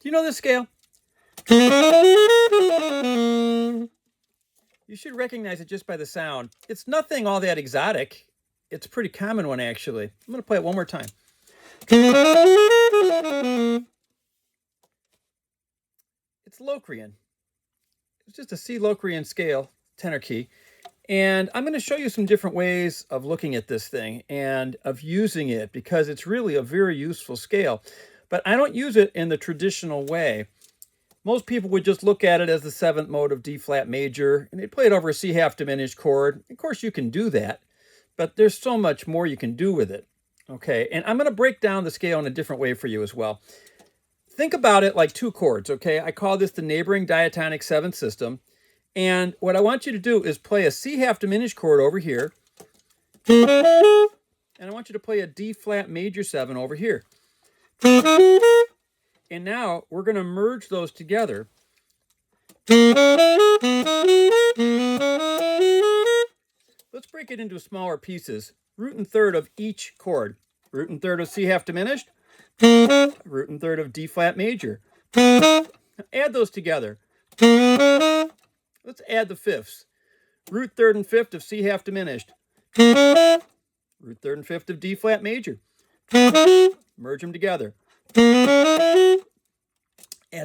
Do you know this scale? You should recognize it just by the sound. It's nothing all that exotic. It's a pretty common one, actually. I'm going to play it one more time. It's Locrian. It's just a C Locrian scale, tenor key. And I'm going to show you some different ways of looking at this thing and of using it, because it's really a very useful scale. But I don't use it in the traditional way. Most people would just look at it as the 7th mode of D flat major, and they'd play it over a C half diminished chord. Of course, you can do that, but there's so much more you can do with it. Okay, and I'm going to break down the scale in a different way for you as well. Think about it like 2 chords, okay? I call this the neighboring diatonic 7th system. And what I want you to do is play a C half diminished chord over here. And I want you to play a D flat major 7 over here. And now we're going to merge those together. Let's break it into smaller pieces. Root and third of each chord. Root and third of C half diminished. Root and third of D flat major. Add those together. Let's add the fifths. Root third and fifth of C half diminished. Root third and fifth of D flat major. Merge them together. Add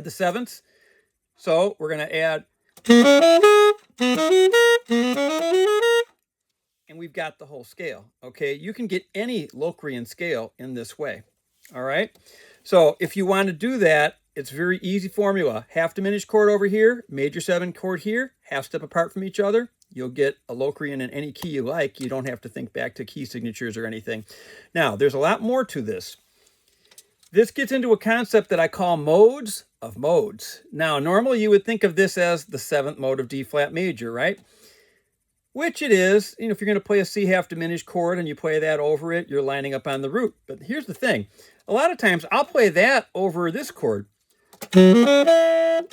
the sevenths. So we're going to add. And we've got the whole scale. Okay, you can get any Locrian scale in this way. All right. So if you want to do that, it's a very easy formula. Half diminished chord over here, major 7 chord here, half step apart from each other. You'll get a Locrian in any key you like. You don't have to think back to key signatures or anything. Now, there's a lot more to this. This gets into a concept that I call modes of modes. Now, normally you would think of this as the 7th mode of D flat major, right? Which it is. You know, if you're going to play a C half diminished chord and you play that over it, you're lining up on the root. But here's the thing. A lot of times I'll play that over this chord. I'll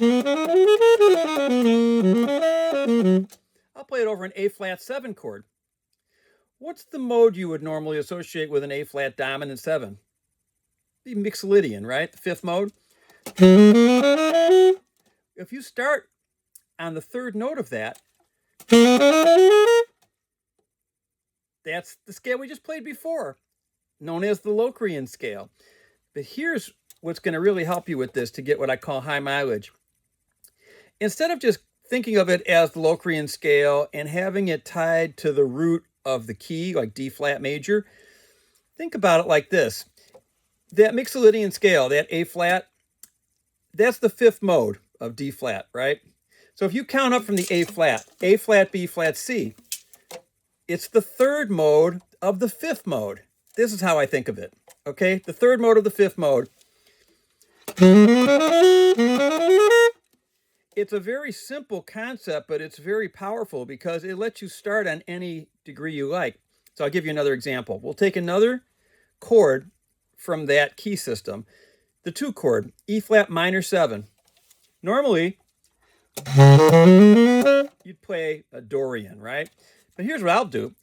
play it over an A flat 7 chord. What's the mode you would normally associate with an A flat dominant 7? The Mixolydian, right? The 5th mode. If you start on the 3rd note of that, that's the scale we just played before, known as the Locrian scale. But here's what's going to really help you with this to get what I call high mileage. Instead of just thinking of it as the Locrian scale and having it tied to the root of the key, like D flat major, think about it like this. That Mixolydian scale, that A flat, that's the 5th mode of D flat, right? So if you count up from the A flat, B flat, C, it's the 3rd mode of the 5th mode. This is how I think of it, okay? The 3rd mode of the 5th mode. It's a very simple concept, but it's very powerful because it lets you start on any degree you like. So I'll give you another example. We'll take another chord from that key system, the 2 chord, E flat minor 7. Normally, you'd play a Dorian, right? But here's what I'll do,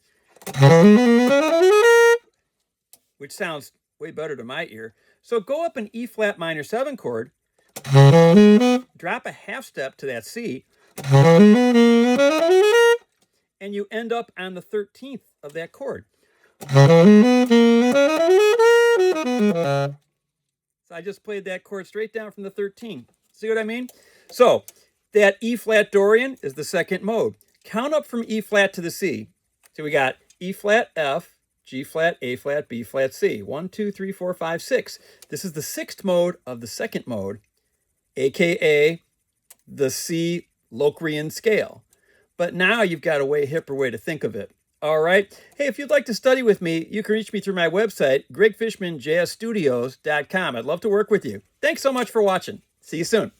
which sounds way better to my ear. So go up an E flat minor 7 chord, drop a half step to that C, and you end up on the 13th of that chord. So I just played that chord straight down from the 13th. See what I mean? So that E flat Dorian is the 2nd mode. Count up from E flat to the C. So we got E flat, F, G flat, A flat, B flat, C. 1, 2, 3, 4, 5, 6. This is the 6th mode of the 2nd mode, aka the C Locrian scale. But now you've got a way hipper way to think of it. All right. Hey, if you'd like to study with me, you can reach me through my website, gregfishmanjazzstudios.com. I'd love to work with you. Thanks so much for watching. See you soon.